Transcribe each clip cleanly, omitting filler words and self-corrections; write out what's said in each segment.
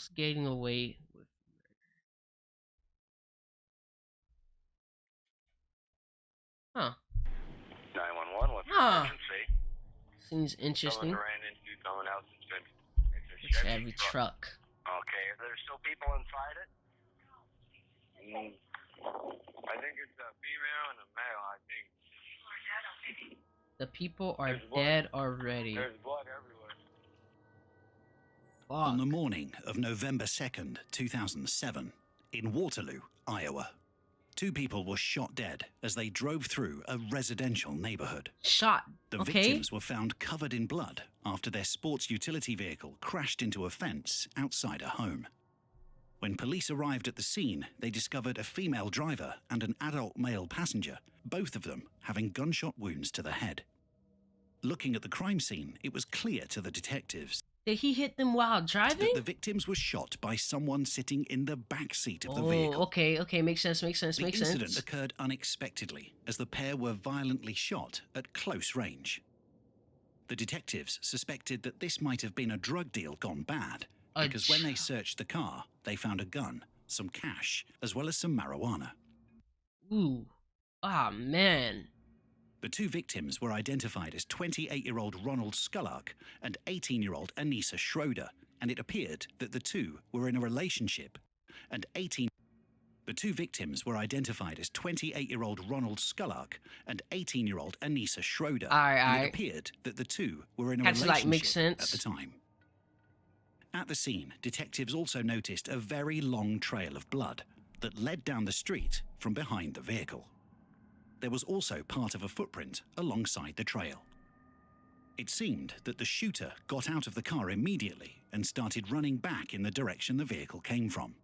Thieves getting away with murder. Huh. 911, what's your Huh. emergency? Seems interesting. Someone ran into someone else's A Chevy truck. Okay, are there still people inside it? I think it's a female and a male, I think. The people are dead already. There's blood everywhere. Fuck. On the morning of November 2nd, 2007, in Waterloo, Iowa, 2 people were shot dead as they drove through a residential neighborhood. Shot. The Okay. victims were found covered in blood after their sports utility vehicle crashed into a fence outside a home. When police arrived at the scene, they discovered a female driver and an adult male passenger, both of them having gunshot wounds to the head. Looking at the crime scene, it was clear to the detectives Did he hit them while driving? that the victims were shot by someone sitting in the back seat of the Oh, vehicle. okay, makes sense. The incident occurred unexpectedly as the pair were violently shot at close range. The detectives suspected that this might have been a drug deal gone bad, because when they searched the car, they found a gun, some cash, as well as some marijuana. Ooh. Ah, man. The 2 victims were identified as 28-year-old Ronald Skullark and 18-year-old Anissa Schroeder, and it appeared that the 2 were in a relationship. The 2 victims were identified as 28-year-old Ronald Skullark and 18-year-old Anissa Schroeder, and it appeared that the 2 were in a relationship at the time. At the scene, detectives also noticed a very long trail of blood that led down the street from behind the vehicle. There was also part of a footprint alongside the trail. It seemed that the shooter got out of the car immediately and started running back in the direction the vehicle came from,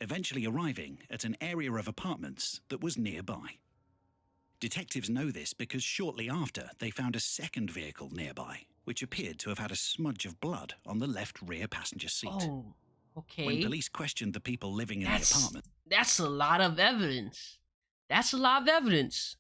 eventually arriving at an area of apartments that was nearby. Detectives know this because shortly after they found a second vehicle nearby, which appeared to have had a smudge of blood on the left rear passenger seat. Oh, okay. When police questioned the people living in the apartment, that's a lot of evidence. That's a lot of evidence.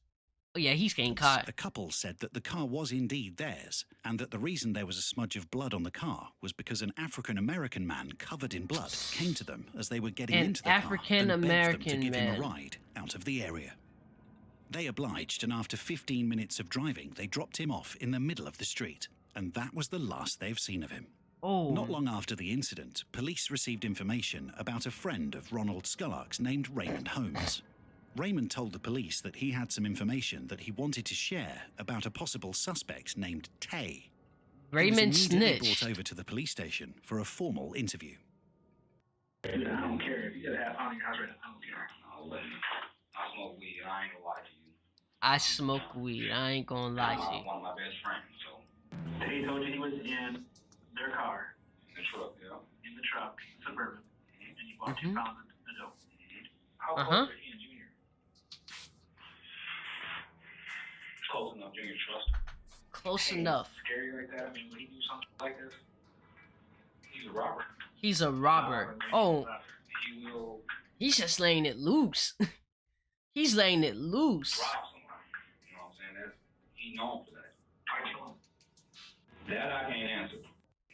Oh yeah, he's getting caught. A couple said that the car was indeed theirs, and that the reason there was a smudge of blood on the car was because an African-American man covered in blood came to them as they were getting into the car and begged them to give him a ride out of the area. They obliged, and after 15 minutes of driving, they dropped him off in the middle of the street, and that was the last they've seen of him. Oh. Not long after the incident, police received information about a friend of Ronald Skullark's named Raymond Holmes. Raymond told the police that he had some information that he wanted to share about a possible suspect named Tay. Raymond He was immediately snitched. brought over to the police station for a formal interview. I don't care if you get a half pound in your house right now. I don't care. I'll let you. I smoke weed. I ain't gonna lie to you. I smoke weed. I ain't gonna lie to you. One of my best friends, so. He told you he was in their car. In the truck, yeah. In the truck, Suburban. And you bought 2 pounds of the dope. How close are he and Junior? Close enough, Junior, trust. Close enough. Scary like that? I mean, when he do something like this, he's a robber. He's a robber. Oh. He will. He's just laying it loose. He's laying it loose. Rob somebody. You know what I'm saying? That's, he known for that. I kill him. That I can't answer. You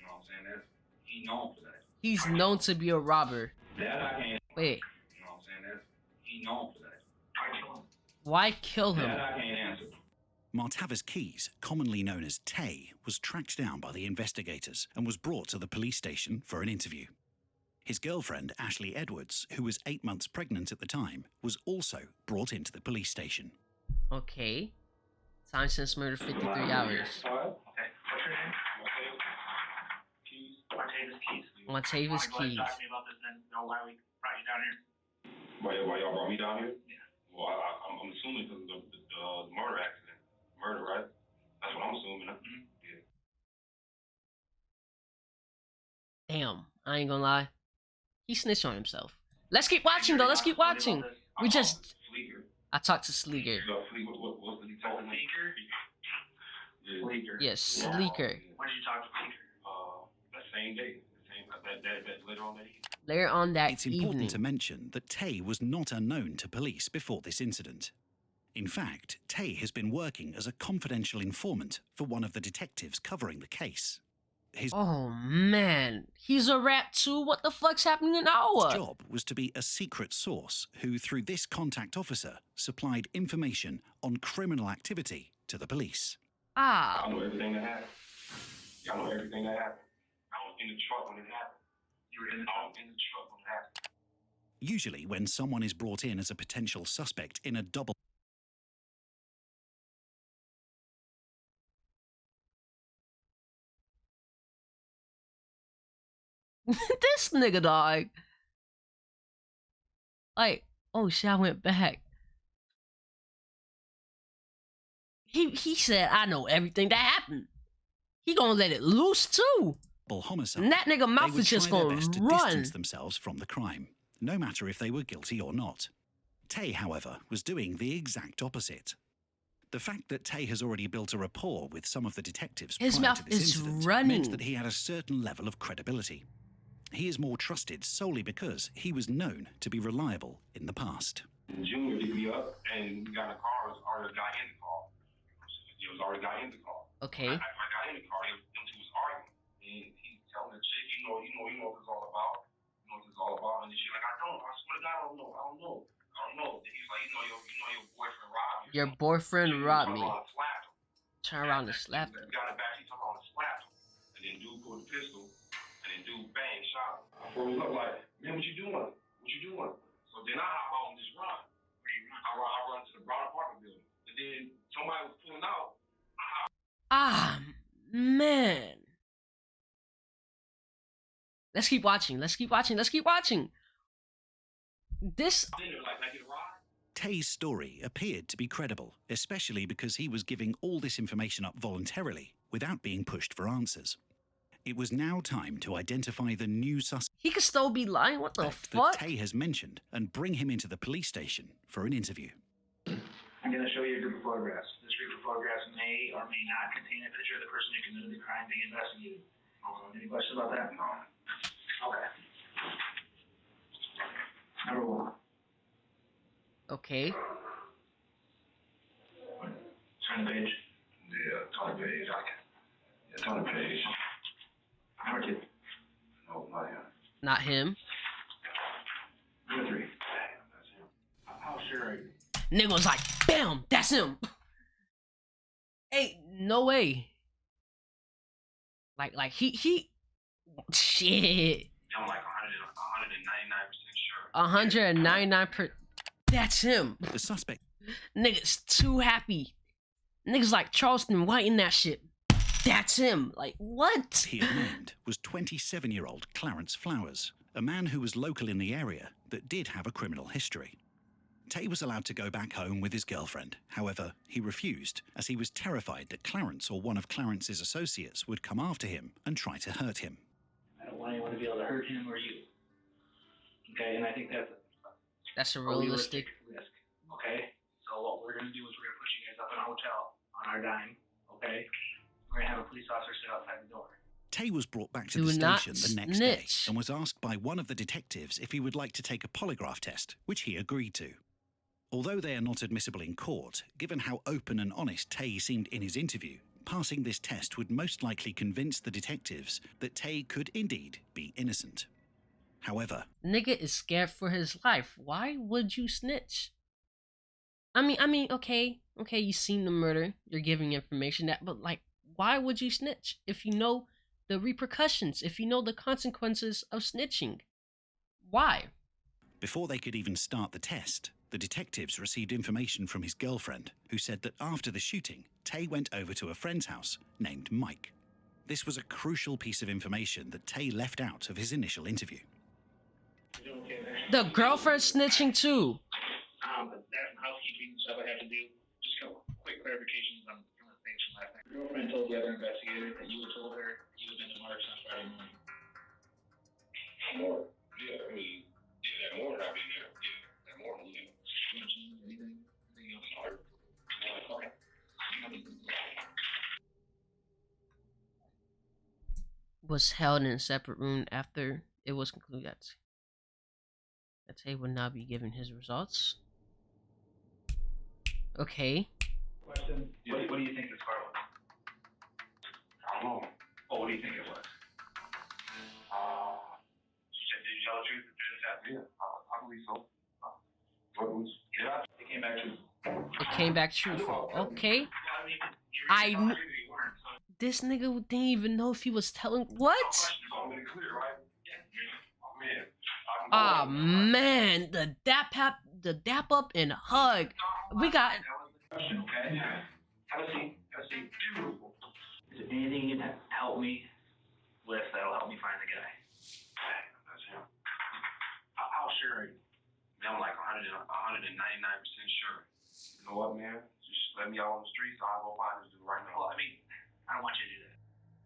know what I'm saying? That's, he known for that. He's known to be a robber. That I can't. Wait. You know what I'm saying? That's, he known for that. I kill him. Why kill him? That I can't answer. Martavis Keys, commonly known as Tay, was tracked down by the investigators and was brought to the police station for an interview. His girlfriend, Ashley Edwards, who was 8 months pregnant at the time, was also brought into the police station. Okay. Time since murder 53 hours. Okay. What's your name? Martavis Keys. Martavis Keys. Talk to me about this and know why we brought you down here. Why y'all brought me down here? Yeah. Well, I'm assuming because of the murder accident. Murder, right? That's what I'm assuming. Yeah. Damn, I ain't gonna lie. He snitched on himself. Let's keep watching though. Let's keep watching. We just. Sleeker. I talked to Sleeker. What's the detail? Sleeker? Yeah. Yes, Sleeker. yeah, Sleeker. When did you talk to Sleeker? That same day. That later on that evening. Later on that It's important evening. to mention that Tay was not unknown to police before this incident. In fact, Tay has been working as a confidential informant for one of the detectives covering the case. His Oh man, he's a rat too. What the fuck's happening now? job was to be a secret source who, through this contact officer, supplied information on criminal activity to the police. Ah. I know everything that happened. I know everything that happened. I was in the truck when it happened. You were in the truck when it happened. Usually, when someone is brought in as a potential suspect in a double This nigga, dog. Like, oh shit, I went back. He said, I know everything that happened. He gonna let it loose too. homicide, And that nigga mouth they would is just try their gonna best to run. distance themselves from the crime, no matter if they were guilty or not. Tay, however, was doing the exact opposite. The fact that Tay has already built a rapport with some of the detectives His prior mouth to this is incident running. meant that he had a certain level of credibility. He is more trusted solely because he was known to be reliable in the past. Junior picked me up and we got in the car. There was already a guy in the car. There was already a guy in the car. Okay. I got in the car. Them two was arguing, and he's telling the chick, you know what this is all about. You know what this is all about. And she's like, I swear to God, I don't know. And he's like, your boyfriend robbed you. Your boyfriend robbed me. Slapped him. Turn around and slap him. He got it back. He told him to slap him. And then dude pulled the pistol. And then dude bang shot him. I froze up like, man, what you doing? So then I hop out and just run. I run to the broad apartment building. And then somebody was pulling out. Ah, man. Let's keep watching. This. Tay's story appeared to be credible, especially because he was giving all this information up voluntarily without being pushed for answers. It was now time to identify the new suspect He could still be lying. What the that fuck? Tay has mentioned and bring him into the police station for an interview. I'm going to show you a group of photographs. This group of photographs may or may not contain a picture of the person who committed the crime being investigated. Any questions about that? No. Okay. Number one. Okay. Turn the page. Yeah, turn the page. Yeah, turn the page. Number two. No, not him. Not him. Number three. That's him. How sure are you? Nigga was like, bam, that's him. Hey, no way. Like he shit. I'm like 199% sure. 199%. That's him. The suspect Niggas too happy. Niggas like Charleston White in that shit. That's him. Like, what? he had named was 27-year-old Clarence Flowers, a man who was local in the area that did have a criminal history. Tay was allowed to go back home with his girlfriend. However, he refused, as he was terrified that Clarence or one of Clarence's associates would come after him and try to hurt him. I don't want anyone to be able to hurt him or you. Okay, and I think that's a realistic risk. Okay? So what we're going to do is we're going to put you guys up in a hotel on our dime. Okay? We're going to have a police officer sit outside the door. Tay was brought back to Do the not station the next day snitch. and was asked by one of the detectives if he would like to take a polygraph test, which he agreed to. Although they are not admissible in court, given how open and honest Tay seemed in his interview, passing this test would most likely convince the detectives that Tay could indeed be innocent. However, nigga is scared for his life. Why would you snitch? I mean, okay, you seen the murder, you're giving information that, but like, why would you snitch if you know the repercussions, if you know the consequences of snitching? Why? before they could even start the test, the detectives received information from his girlfriend, who said that after the shooting, Tay went over to a friend's house named Mike. This was a crucial piece of information that Tay left out of his initial interview. The girlfriend snitching too. That housekeeping stuff I had to do. Just a couple quick clarifications on some of the things from last night. Your girlfriend told the other investigator that you had told her you had been to Mark's on Friday morning. More? Yeah, I mean, yeah, that morning I've been there. Yeah, that morning, yeah. Anything else? Okay. Was held in a separate room after it was concluded that Tay would not be given his results. Okay. Question. What do you think this car was? I don't know. Oh, what do you think it was? Yeah, I believe so. Yeah, it came back to. It came back truthful. Okay. I knew this nigga didn't even know if he was telling what? Oh man, the dap up and hug. We got. Okay. Have a seat. Have a seat. Beautiful. Is there anything you can help me with that'll help me find the guy? That's him. How sure are you? Man, I'm like 199% sure. You know what, man? Just let me out on the streets. I'll go find this dude right now. Well, I mean, I don't want you to do that.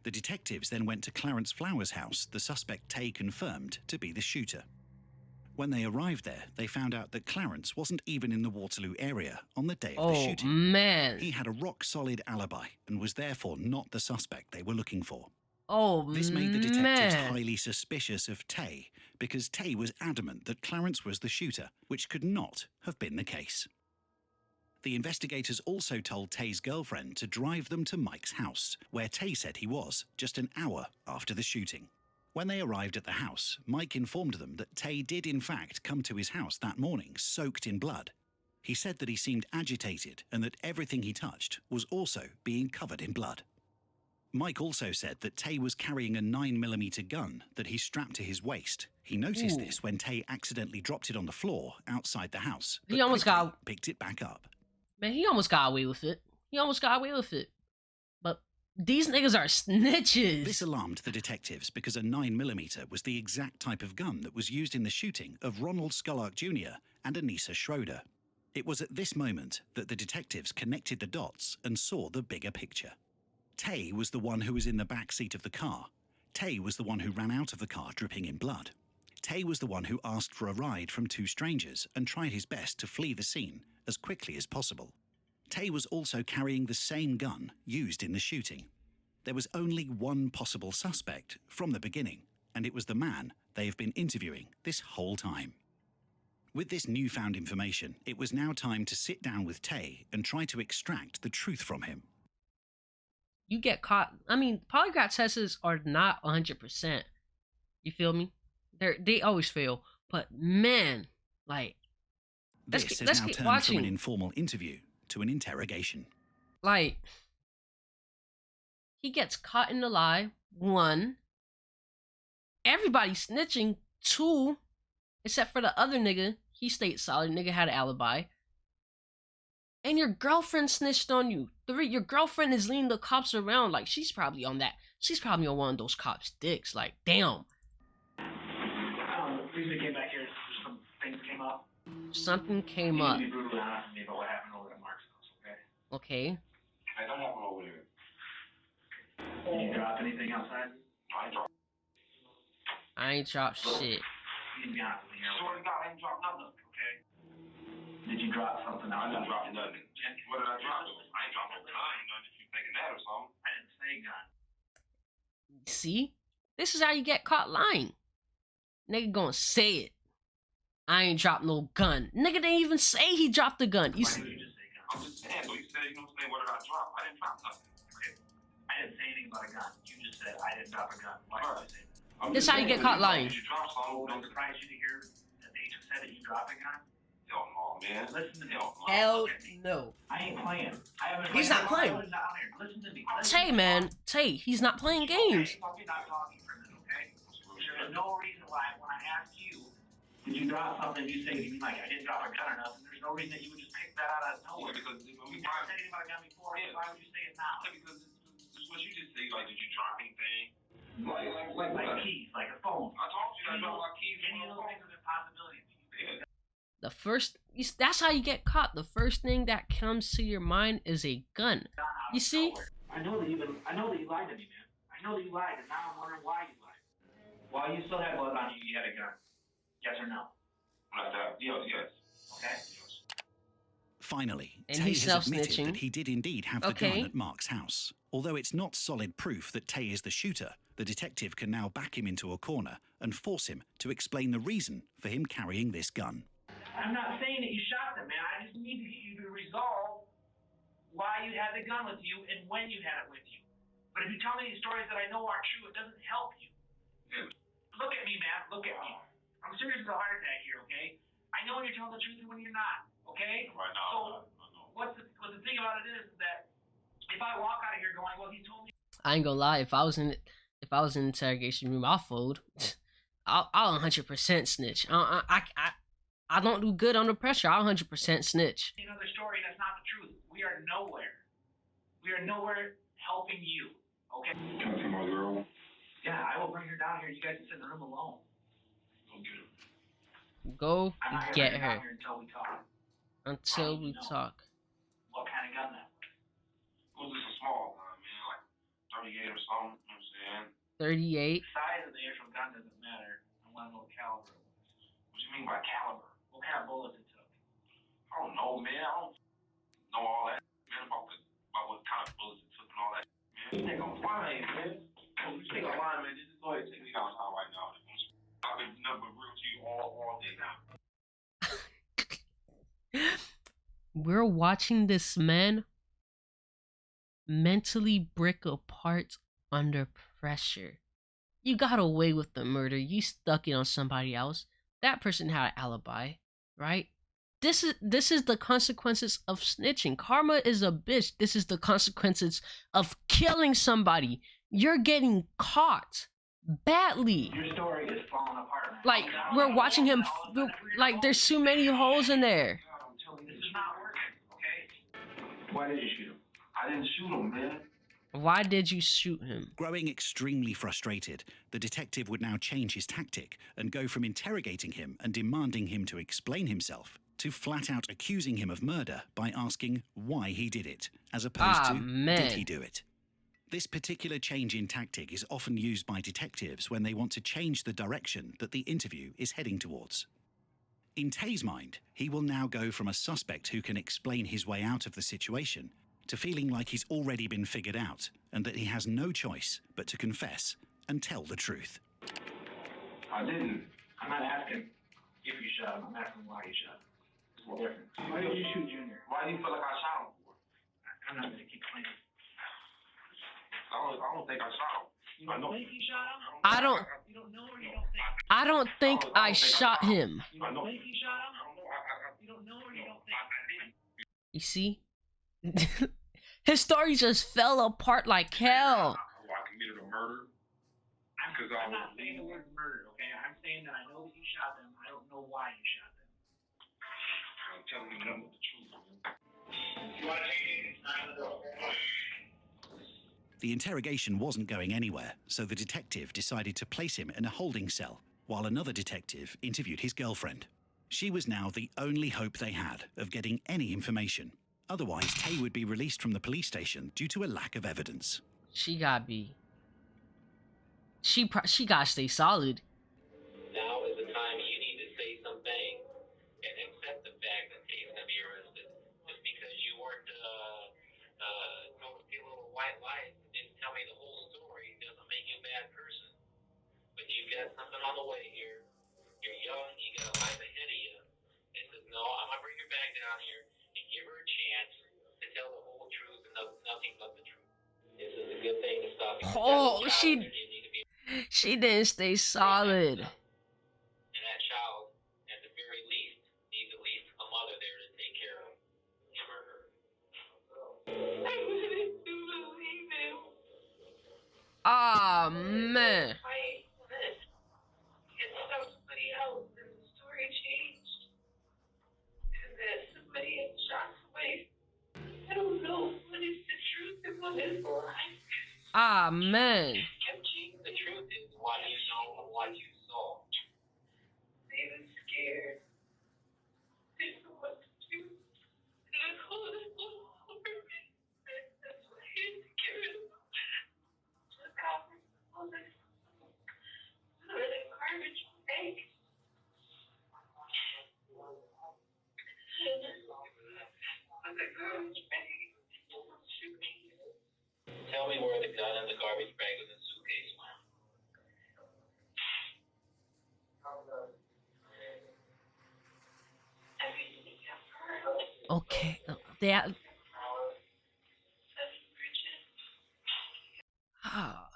The detectives then went to Clarence Flowers' house, the suspect Tay confirmed to be the shooter. When they arrived there, they found out that Clarence wasn't even in the Waterloo area on the day of the shooting. Oh man. He had a rock-solid alibi and was therefore not the suspect they were looking for. Oh man. This made the detectives highly suspicious of Tay because Tay was adamant that Clarence was the shooter, which could not have been the case. The investigators also told Tay's girlfriend to drive them to Mike's house, where Tay said he was, just an hour after the shooting. When they arrived at the house, Mike informed them that Tay did in fact come to his house that morning soaked in blood. He said that he seemed agitated and that everything he touched was also being covered in blood. Mike also said that Tay was carrying a 9mm gun that he strapped to his waist. He noticed this when Tay accidentally dropped it on the floor outside the house, but He almost quickly picked it back up. Man, he almost got away with it. But these niggas are snitches. This alarmed the detectives because a 9mm was the exact type of gun that was used in the shooting of Ronald Scullark Jr. and Anissa Schroeder. It was at this moment that the detectives connected the dots and saw the bigger picture. Tay was the one who was in the back seat of the car. Tay was the one who ran out of the car dripping in blood. Tay was the one who asked for a ride from two strangers and tried his best to flee the scene as quickly as possible. Tay was also carrying the same gun used in the shooting. There was only one possible suspect from the beginning, and it was the man they have been interviewing this whole time. With this newfound information, it was now time to sit down with Tay and try to extract the truth from him. You get caught. I mean, polygraph tests are not 100%. You feel me? They always fail. But man, like, This has now turned from an informal interview to an interrogation. Like, he gets caught in the lie. 1, everybody's snitching. 2, except for the other nigga, he stayed solid. Nigga had an alibi. And your girlfriend snitched on you. 3, your girlfriend is leading the cops around. Like, she's probably on that. She's probably on one of those cops' dicks. Like, damn. Reason came back here, some things came up. Something came up. You need to be brutally honest with me about what happened over at Mark's house, okay? Okay. Hey, don't happen over there. Did you drop anything outside? I ain't dropped. I ain't dropped shit. You need to be honest with me. Swear to God, I ain't dropped nothing, okay? Did you drop something I outside? didn't drop nothing. What did I drop? I ain't dropped no gun. Nothing if you thinking that or something. I didn't say gun. See? This is how you get caught lying. Nigga gonna say it. I ain't dropped no gun. Nigga didn't even say he dropped the gun. You Why see? did you just say gun? I'm just saying, so you said, you know what I'm saying, what did I drop? I didn't drop nothing. Okay. I didn't say anything about a gun. You just said I didn't drop a gun. Why did you say that? This is how you get caught lying. Did you drop something? I'm surprised you to hear that they just said that you dropped a gun. Hell no, man. Listen to me. Hell Look at me. no. I ain't playing. I haven't He's not playing. Listen to me. Tay, man. Tay, he's not playing games. Okay, I'm not talking for a minute, okay? There's no reason why when I asked you, did you drop something, you say to me like I didn't drop a gun or nothing. There's no reason that you would just pick that out of nowhere. Because You never said anything about a gun before. Yeah. Why would you say it now? because this is what you just say, like, did you drop anything? Like keys, like a phone. I told you I dropped my keys in Any my of those phone. things are possibilities. Yeah. The first, that's how you get caught. The first thing that comes to your mind is a gun. You see? I know that you lied to me, man. I know that you lied, and now I'm wondering why you lied. While you still had blood on you, you had a gun. Yes or no? Like that. Yes. Okay. Finally, And Tay he's has admitted self-snitching. that he did indeed have the gun at Mark's house. Although it's not solid proof that Tay is the shooter, the detective can now back him into a corner and force him to explain the reason for him carrying this gun. I'm not saying that you shot them, man. I just need to get you to resolve why you had the gun with you and when you had it with you. But if you tell me these stories that I know aren't true, it doesn't help you. Yeah. Look at me, man. Look at me. I'm serious as a heart attack here, okay? I know when you're telling the truth and when you're not, okay? Right now, So, I know. what's the thing about it is that if I walk out of here going, well, he told me. I ain't gonna lie. If I was in the interrogation room, I'll fold. I'll 100% snitch. I don't do good under pressure. I'll 100% snitch. Another story that's not the truth. We are nowhere. We are nowhere helping you, okay? Can I see my girl? Yeah, I will bring her down here. You guys can sit in the room alone. Go get her. Go I'm not gonna get bring her down here until we talk. until we talk. What kind of gun that was? It was just a small gun, man, like 38 or something, you know what I'm saying? 38. Size of the actual gun doesn't matter. I want to know what caliber it was. What you mean by caliber? What kind of bullets it took. I don't know, man. I don't know all that, man, about what kind of bullets it took and all that, man. You take a line, man. You take a line, man. Just go ahead and take me downtown right now. I've been nothing but real to you all day now. We're watching this man mentally break apart under pressure. You got away with the murder. You stuck it on somebody else. That person had an alibi, right? This is the consequences of snitching. Karma is a bitch. This is the consequences of killing somebody. You're getting caught badly. Your story is falling apart. Like, we're watching him, like, there's too many holes in there. This is not working, okay? Why did you shoot him? I didn't shoot him, man. Why did you shoot him? Growing extremely frustrated, the detective would now change his tactic and go from interrogating him and demanding him to explain himself to flat out accusing him of murder by asking why he did it, as opposed to did he do it. This particular change in tactic is often used by detectives when they want to change the direction that the interview is heading towards. In Tay's mind, he will now go from a suspect who can explain his way out of the situation to feeling like he's already been figured out and that he has no choice but to confess and tell the truth. I didn't. I'm not asking if you shot him. I'm asking why you shot him. It's different. Why did you shoot Junior? Why do you feel like I shot him for? I'm not gonna keep playing. I don't think I shot him. You don't think you shot him? I don't You don't know or you don't think? I don't think I shot him. You don't think you shot him? You don't know or you don't think? You see? His story just fell apart like hell. I committed a murder. I'm not saying the word murder, okay? I'm saying that I know that you shot them. I don't know why you shot them. I'm telling you nothing but the truth, man. You want to take it? Not the door. The interrogation wasn't going anywhere, so the detective decided to place him in a holding cell, while another detective interviewed his girlfriend. She was now the only hope they had of getting any information. Otherwise, Tay would be released from the police station due to a lack of evidence. She gotta be. She gotta stay solid. Now is the time you need to say something and accept the fact that he's going to be arrested. Just because you weren't told a few little white lies and didn't tell me the whole story doesn't make you a bad person. But you've got something on the way here. You're young, you got a life ahead of you. It says, no, I'm going to bring her back down here and give her a chance to tell the whole truth and nothing but the truth. This is a good thing to stop you. Oh, she didn't stay solid. And that child, at the very least, needs at least a mother there to take care of him or her. I wanted to believe him. Ah, man. I get somebody else and the story changed. And that somebody had shot somebody. I don't know what is the truth and what is the lie. Ah, man. The truth is what you know and what you saw. They were scared. Didn't know what to do. And I called it all over. That's why I had to give it up. Look out for all this. Put it in garbage bag. Put the garbage bag. Tell me where the gun and the garbage bag in the suitcase went. Okay. That. Ah.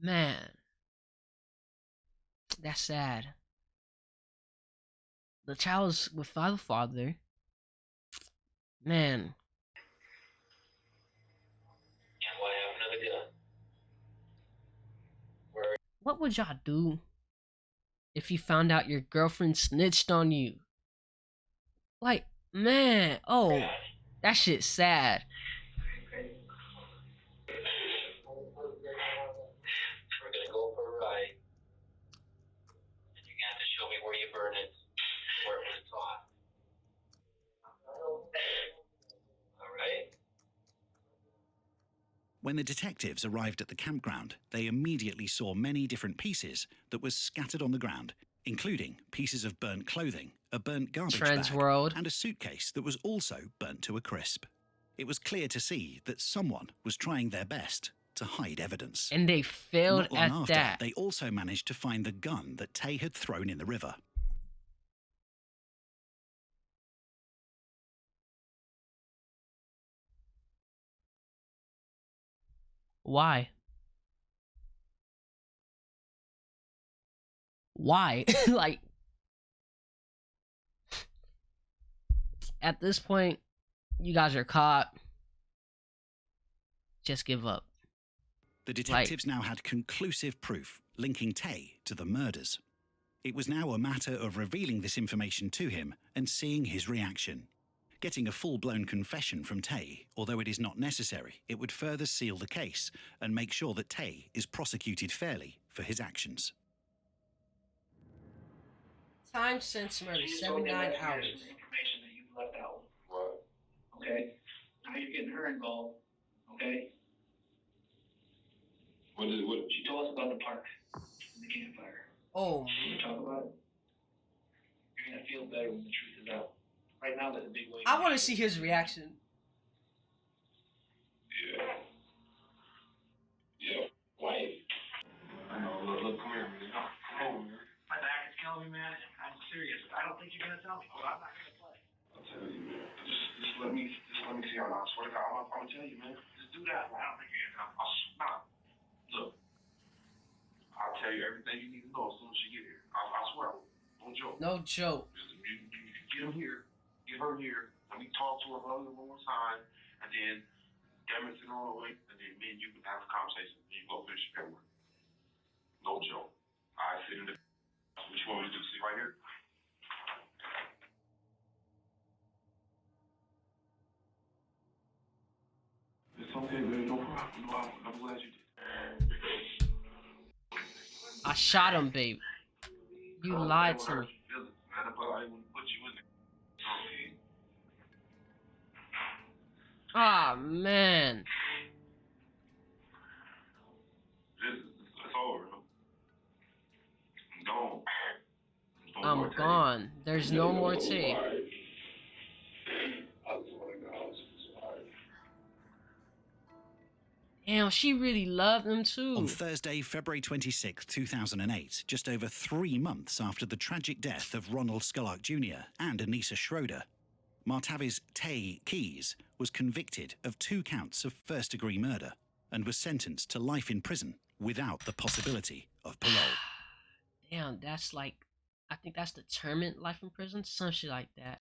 Man. that's sad. The child's without a father. Man, And what happened to the gun? Where what would y'all do if you found out your girlfriend snitched on you? Like, man, oh, that shit's sad. we're gonna go for a ride. And you're gonna have to show me where you burned it, where it was taught. Alright? When the detectives arrived at the campground, they immediately saw many different pieces that were scattered on the ground, including pieces of burnt clothing, a burnt garbage Trans bag, world. and a suitcase that was also burnt to a crisp. It was clear to see that someone was trying their best to hide evidence. And they failed Not long at after, that. they also managed to find the gun that Tay had thrown in the river. Why? Why? Like, at this point, you guys are caught. Just give up. The detectives now had conclusive proof linking Tay to the murders. It was now a matter of revealing this information to him and seeing his reaction. Getting a full-blown confession from Tay, although it is not necessary, it would further seal the case and make sure that Tay is prosecuted fairly for his actions. Time since murder, She's told me 79 that hours. here's some information that you've left out. What? Okay? Now you're getting her involved. Okay? What? She told us about the park and the campfire. Oh, Can we talk about it? You're gonna feel better when the truth is out. Right now, there's a big wave. I want to see his reaction. Yeah. Yeah. Wife. I know. Look, come here, man. Come on, man. My back is killing me, man. I'm serious. I don't think you're gonna tell me, but I'm not gonna play. I'll tell you, man. Just let me see how I swear to God, I'm gonna tell you, man. Just do that. I don't think you're gonna tell me. Nah. Look, I'll tell you everything you need to know as soon as you get here. I swear, no joke. No joke. You get him here, get her here, let me talk to her one more time, and then demonstrate all the way, and then me and you can have a conversation, and you go finish your paperwork. No joke. I sit in the. What you want me to do? See right here? It's okay, man. No problem. No, I'm glad you did. I shot him, babe. You lied to me. Man, that's why I wouldn't put you in there. Okay. Ah, man. It's over. I'm gone. No more I'm tape. gone. There's no more tea. Damn, she really loved him too. On Thursday, February 26, 2008, just over 3 months after the tragic death of Ronald Skullark Jr. and Anissa Schroeder, Martavis Tay Keys was convicted of 2 counts of first-degree murder and was sentenced to life in prison without the possibility of parole. Damn, that's like, I think that's determined life in prison, some shit like that.